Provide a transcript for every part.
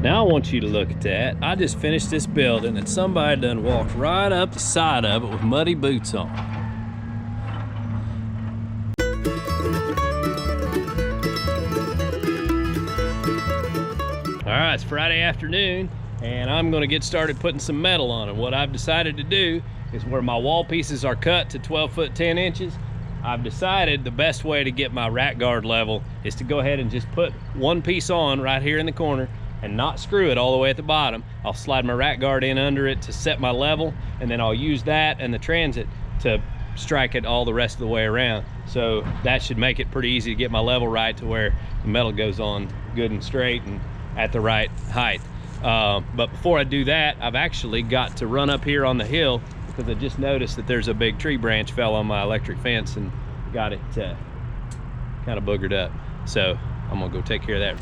Now I want you to look at that. I just finished this building and somebody done walked right up the side of it with muddy boots on. All right, it's Friday afternoon and I'm gonna get started putting some metal on it. What I've decided to do is where my wall pieces are cut to 12 foot 10 inches, I've decided the best way to get my rack guard level is to go ahead and just put one piece on right here in the corner and not screw it all the way at the bottom. I'll slide my rack guard in under it to set my level, and then I'll use that and the transit to strike it all the rest of the way around. So that should make it pretty easy to get my level right to where the metal goes on good and straight and at the right height. But before I do that, I've actually got to run up here on the hill because I just noticed that there's a big tree branch fell on my electric fence and got it kind of boogered up. So I'm gonna go take care of that.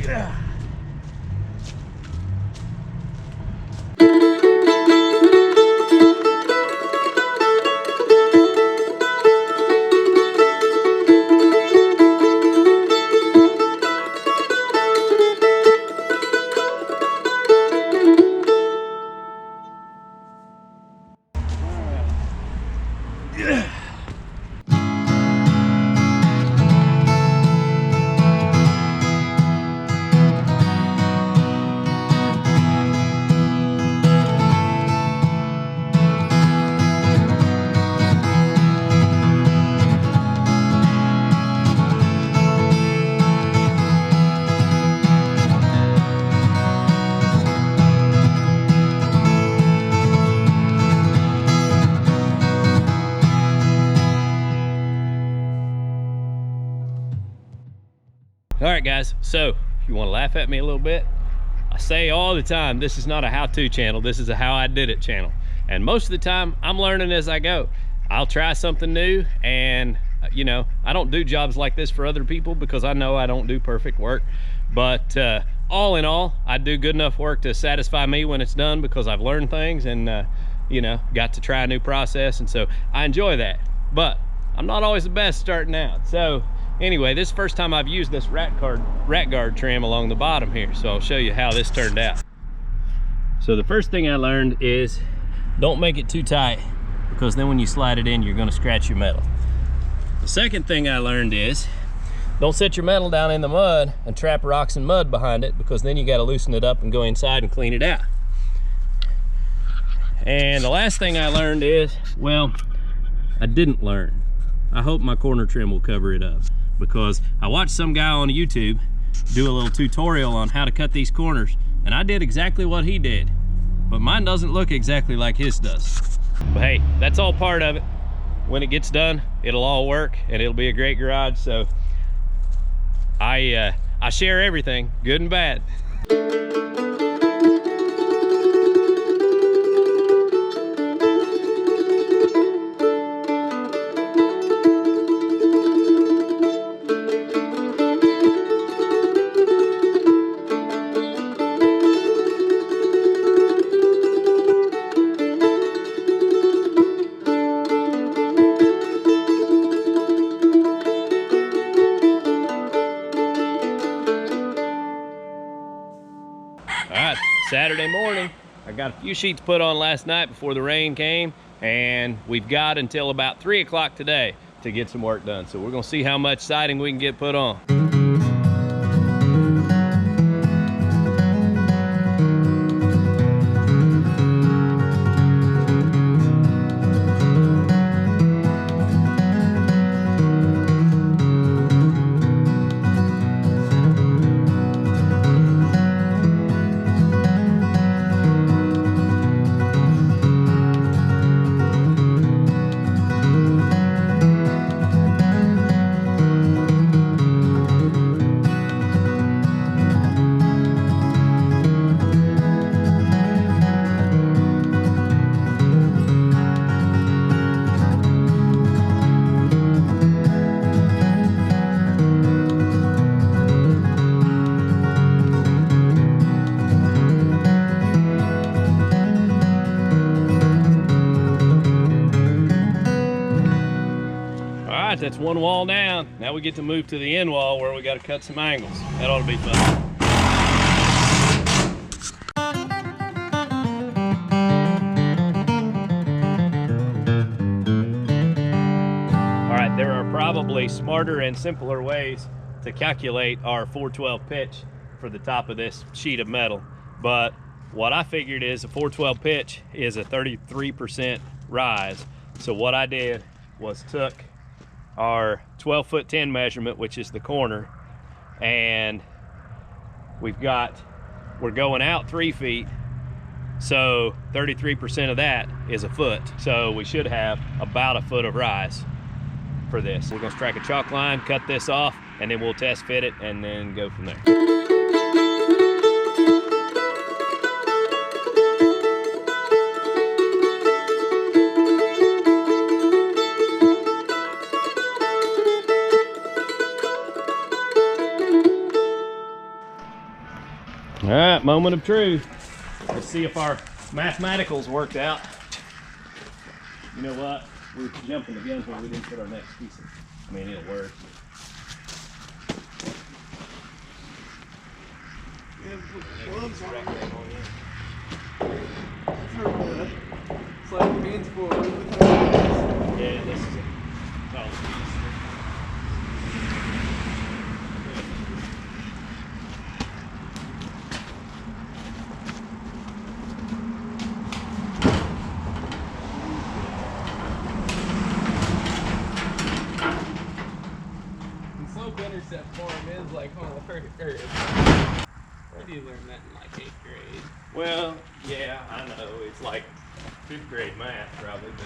Yeah. All right guys, so if you want to laugh at me a little bit, I say all the time, this is not a how-to channel, this is a how I did it channel. And most of the time I'm learning as I go. I'll try something new, and you know, I don't do jobs like this for other people because I know I don't do perfect work. But all in all, I do good enough work to satisfy me when it's done because I've learned things and you know, got to try a new process, and so I enjoy that. But I'm not always the best starting out. So anyway, this is the first time I've used this rack guard trim along the bottom here, so I'll show you how this turned out. So the first thing I learned is don't make it too tight because then when you slide it in, you're gonna scratch your metal. The second thing I learned is don't set your metal down in the mud and trap rocks and mud behind it because then you gotta loosen it up and go inside and clean it out. And the last thing I learned is, well, I didn't learn. I hope my corner trim will cover it up, because I watched some guy on YouTube do a little tutorial on how to cut these corners, and I did exactly what he did, but mine doesn't look exactly like his does. But hey, that's all part of it. When it gets done, it'll all work and it'll be a great garage. So I share everything, good and bad. Saturday morning, I got a few sheets put on last night before the rain came, and we've got until about 3 o'clock today to get some work done. So we're gonna see how much siding we can get put on. That's one wall down. Now we get to move to the end wall where we got to cut some angles. That ought to be fun. probably smarter and simpler ways to calculate our 412 pitch for the top of this sheet of metal. But what I figured is a 412 pitch is a 33% rise. So what I did was took our 12'10" measurement, which is the corner, and we're going out 3 feet. So 33% of that is a foot. So we should have about a foot of rise for this. We're gonna strike a chalk line, cut this off, and then we'll test fit it and then go from there. All right, moment of truth. Let's see if our mathematicals worked out. You know what? We were jumping the guns when we didn't put our next piece in. I mean, it'll work. It's like it means for Yeah, this is a solid piece. intercept form is like one of the first areas. Where do you learn that in like 8th grade? Well, yeah, I know. It's like 5th grade math probably, but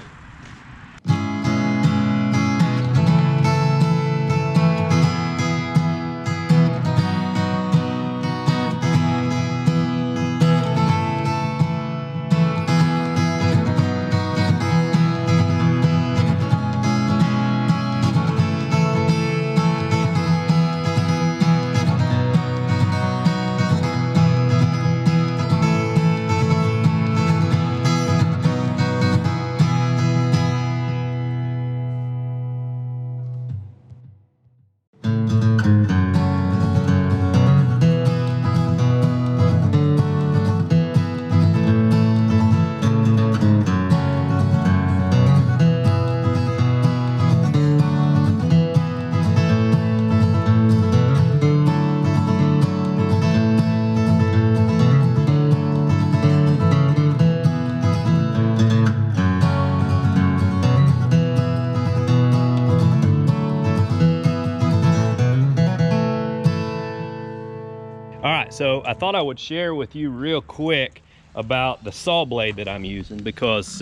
so I thought I would share with you real quick about the saw blade that I'm using, because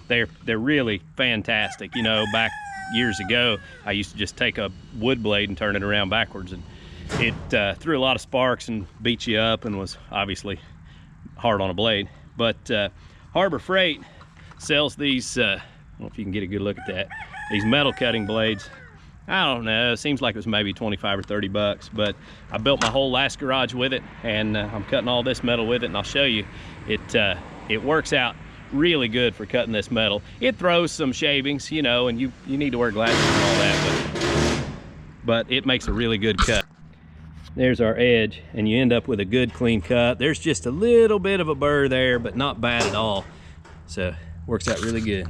they're really fantastic. You know, back years ago, I used to just take a wood blade and turn it around backwards, and it threw a lot of sparks and beat you up and was obviously hard on a blade. But Harbor Freight sells these, I don't know if you can get a good look at that, these metal cutting blades. I don't know, it seems like it was maybe 25 or 30 bucks, but I built my whole last garage with it, and I'm cutting all this metal with it, and I'll show you. It works out really good for cutting this metal. It throws some shavings, you know, and you need to wear glasses and all that, but it makes a really good cut. There's our edge, and you end up with a good clean cut. There's just a little bit of a burr there, but not bad at all. So, works out really good.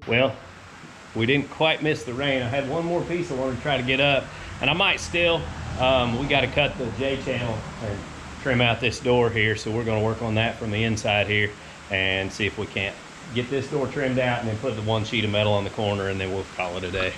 Well, we didn't quite miss the rain. I had one more piece I wanted to try to get up, and I might still We got to cut the J channel and trim out this door here, so we're going to work on that from the inside here and see if we can't get this door trimmed out and then put the one sheet of metal on the corner, and then we'll call it a day.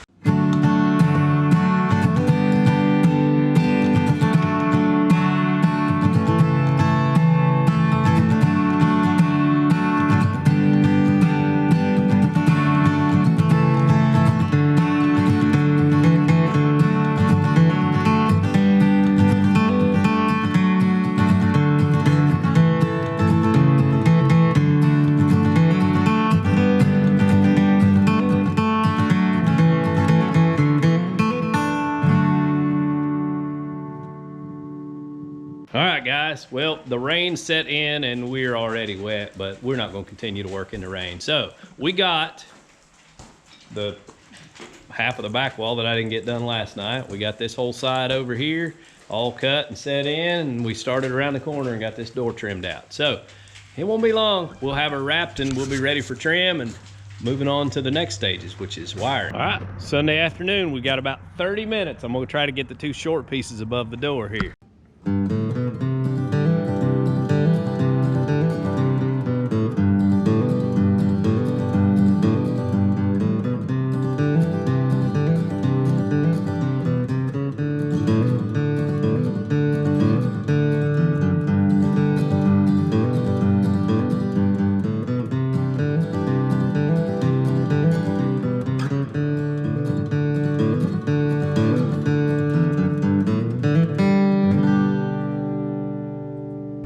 All right, guys, well, the rain set in and we're already wet, but we're not going to continue to work in the rain. So we got the half of the back wall that I didn't get done last night. We got this whole side over here all cut and set in, and we started around the corner and got this door trimmed out. So it won't be long. We'll have her wrapped and we'll be ready for trim and moving on to the next stages, which is wiring. All right, Sunday afternoon, we got about 30 minutes. I'm going to try to get the two short pieces above the door here.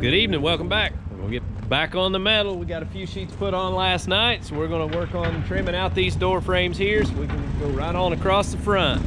Good evening, welcome back. We're gonna get back on the metal. We got a few sheets put on last night, so we're gonna work on trimming out these door frames here so we can go right on across the front.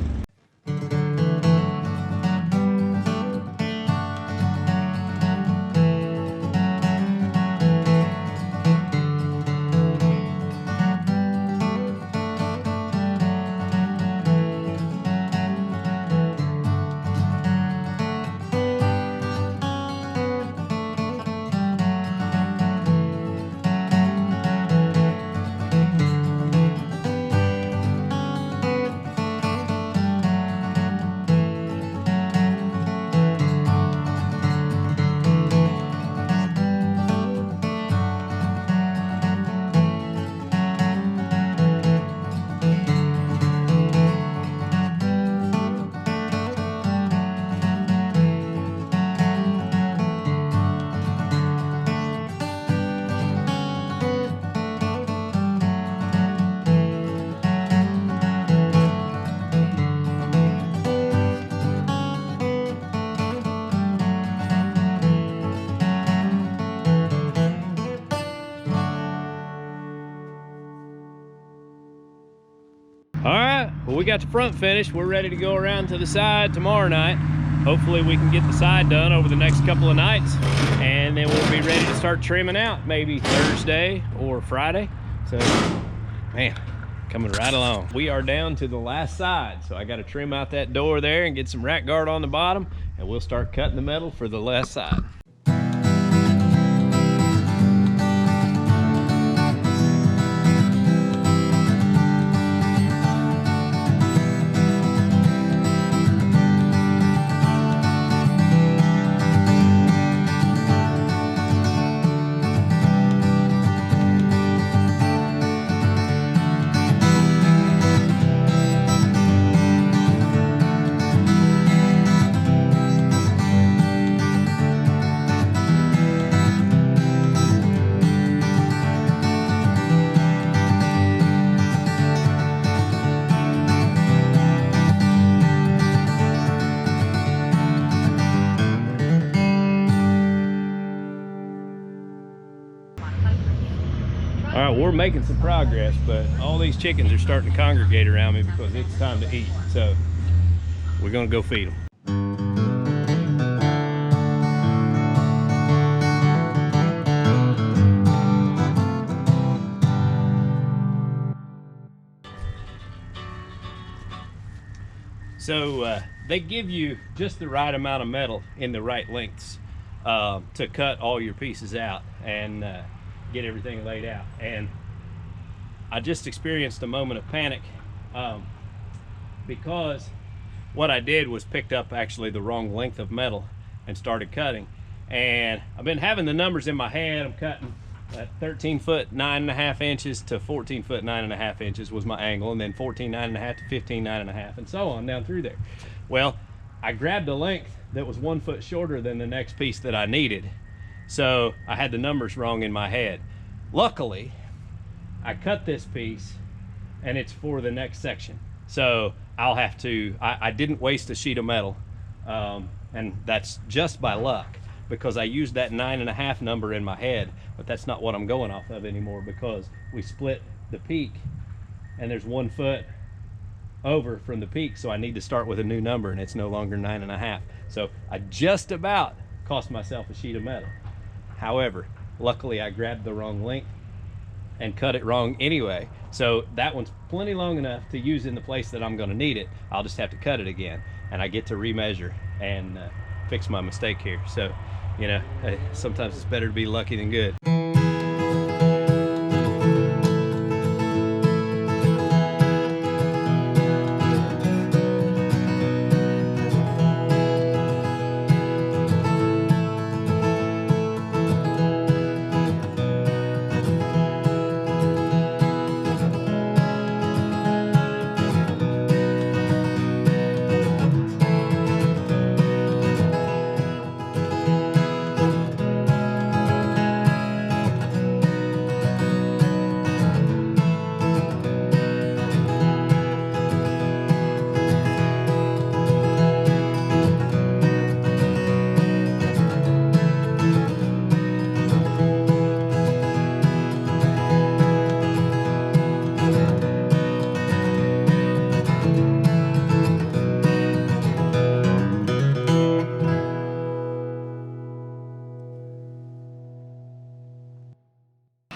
All right, well, we got the front finished. We're ready to go around to the side tomorrow night. Hopefully we can get the side done over the next couple of nights, and then we'll be ready to start trimming out maybe Thursday or Friday. So, man, coming right along. We are down to the last side, so I got to trim out that door there and get some rack guard on the bottom, and we'll start cutting the metal for the last side. All right, we're making some progress, but all these chickens are starting to congregate around me because it's time to eat. So we're gonna go feed them. So they give you just the right amount of metal in the right lengths to cut all your pieces out and get everything laid out. And I just experienced a moment of panic because what I did was picked up actually the wrong length of metal and started cutting. And I've been having the numbers in my head. I'm cutting at 13 foot 9.5 inches to 14 foot 9.5 inches was my angle, and then 14 9.5 to 15 9.5, and so on down through there. Well, I grabbed a length that was 1 foot shorter than the next piece that I needed, so I had the numbers wrong in my head. Luckily, I cut this piece and it's for the next section, so I'll have to, I didn't waste a sheet of metal, and that's just by luck, because I used that 9.5 number in my head, but that's not what I'm going off of anymore, because we split the peak and there's 1 foot over from the peak, so I need to start with a new number, and it's no longer 9.5. So I just about cost myself a sheet of metal. However, luckily I grabbed the wrong length and cut it wrong anyway, so that one's plenty long enough to use in the place that I'm going to need it. I'll just have to cut it again, and I get to remeasure and fix my mistake here. So, you know, sometimes it's better to be lucky than good.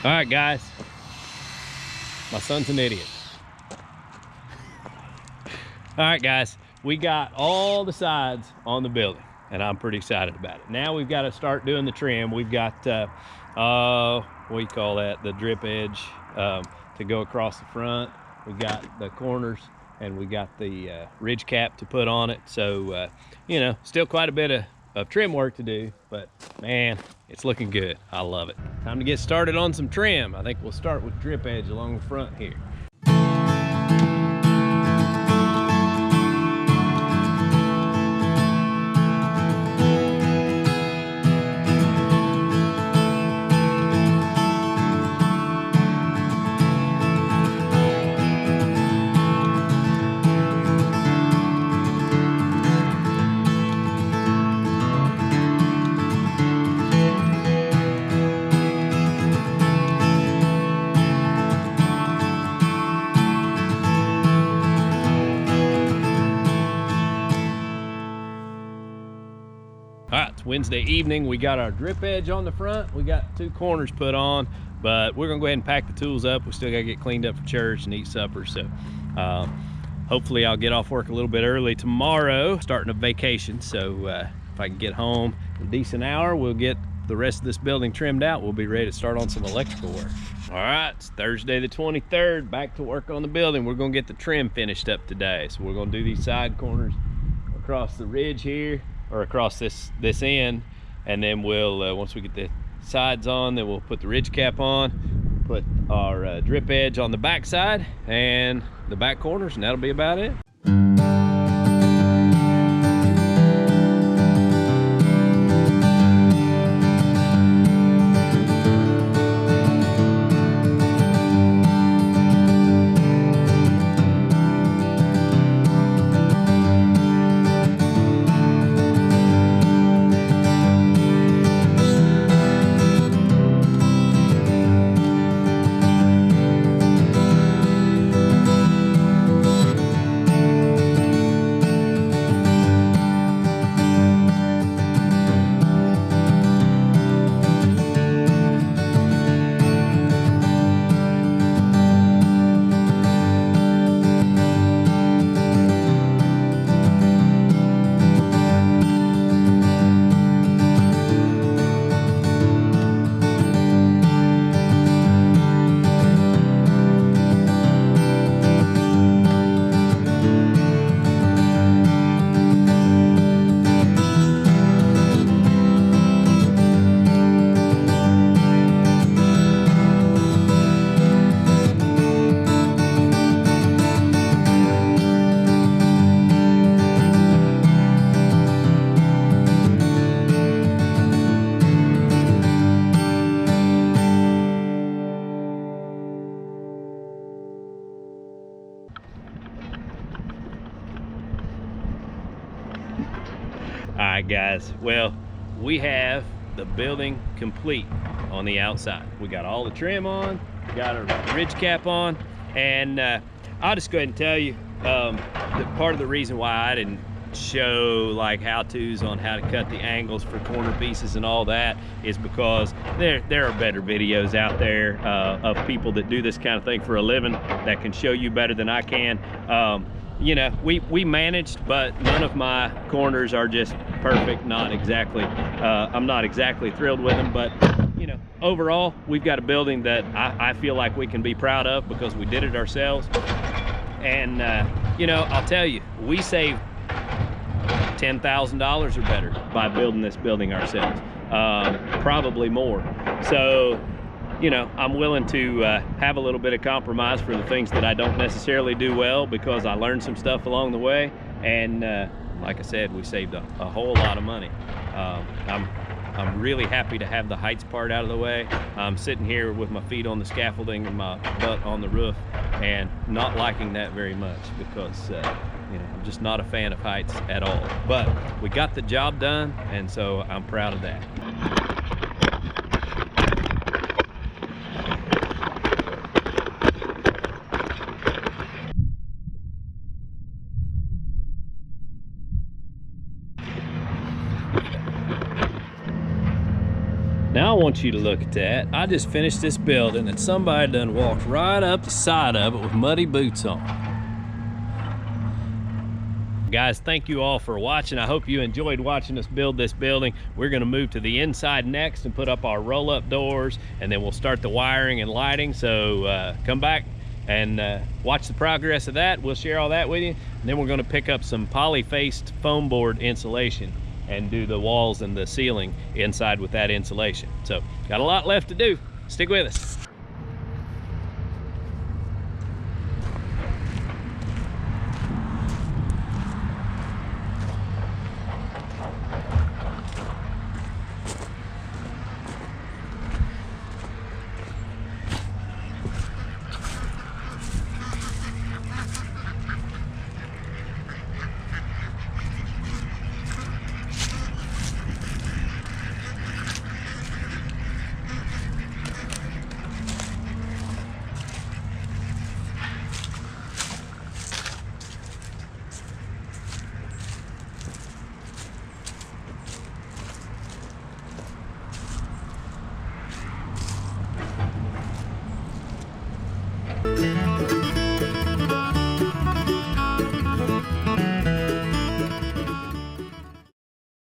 All right, guys, my son's an idiot. All right, guys, we got all the sides on the building, and I'm pretty excited about it. Now we've got to start doing the trim. We've got, what do you call that? The drip edge to go across the front. We've got the corners, and we got the ridge cap to put on it. So, you know, still quite a bit of trim work to do, but man, it's looking good. I love it. Time to get started on some trim. I think we'll start with drip edge along the front here. All right, it's Wednesday evening. We got our drip edge on the front. We got 2 corners put on, but we're gonna go ahead and pack the tools up. We still gotta get cleaned up for church and eat supper. So hopefully I'll get off work a little bit early tomorrow, starting a vacation. So if I can get home a decent hour, we'll get the rest of this building trimmed out. We'll be ready to start on some electrical work. All right, it's Thursday the 23rd, back to work on the building. We're gonna get the trim finished up today. So we're gonna do these side corners across the ridge here, or across this end, and then we'll once we get the sides on, then we'll put the ridge cap on, put our drip edge on the back side and the back corners, and that'll be about it. right, guys, well, we have the building complete on the outside. We got all the trim on, got our ridge cap on, and I'll just go ahead and tell you, part of the reason why I didn't show like how-tos on how to cut the angles for corner pieces and all that is because there are better videos out there of people that do this kind of thing for a living that can show you better than I can. You know, we managed, but none of my corners are just perfect. Not exactly, I'm not exactly thrilled with them, but you know, overall, we've got a building that I feel like we can be proud of because we did it ourselves. And you know, I'll tell you, we saved $10,000 or better by building this building ourselves, probably more. So, you know, I'm willing to have a little bit of compromise for the things that I don't necessarily do well because I learned some stuff along the way. And like I said, we saved a whole lot of money. I'm really happy to have the heights part out of the way. I'm sitting here with my feet on the scaffolding and my butt on the roof and not liking that very much because you know, I'm just not a fan of heights at all. But we got the job done, and so I'm proud of that. Now I want you to look at that. I just finished this building and somebody done walked right up the side of it with muddy boots on. Guys, thank you all for watching. I hope you enjoyed watching us build this building. We're gonna move to the inside next and put up our roll-up doors, and then we'll start the wiring and lighting. So come back and watch the progress of that. We'll share all that with you. And then we're gonna pick up some poly-faced foam board insulation and do the walls and the ceiling inside with that insulation. So got a lot left to do. Stick with us.